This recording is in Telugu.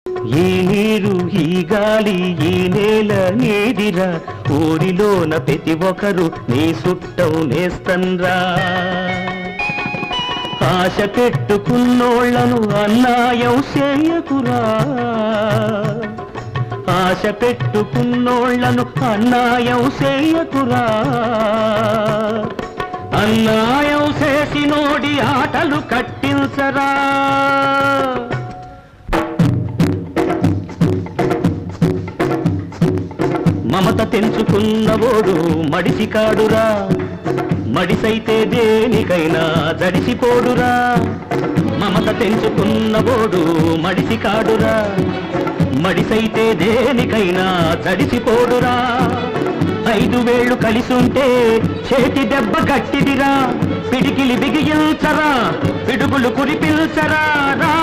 ఈ నీరు ఈ గాలి ఈ నేల నీదిరా, ఊరిలోన ప్రతి ఒక్కరు నీ సుట్టం నేస్తన్రా. ఆశ పెట్టుకున్నోళ్లను అన్యాయం చేయకురా, ఆశ పెట్టుకున్నోళ్లను అన్యాయం చేయకురా. అన్యాయం చేసినోడి ఆటలు కట్టించరా. మమత తెంచుకున్నవోడు మడిసి కాడురా, మడిసైతే దేనికైనా జడిసిపోడురా. మమత తెంచుకున్నవోడు మడిసి కాడురా, మడిసైతే దేనికైనా జడిసిపోడురా. 5 వేళ్ళు కలిసుంటే చేతి దెబ్బ గట్టిదిరా, పిడికిలి బిగిల్చరా, పిడుగులు కురిపిల్చరా రా.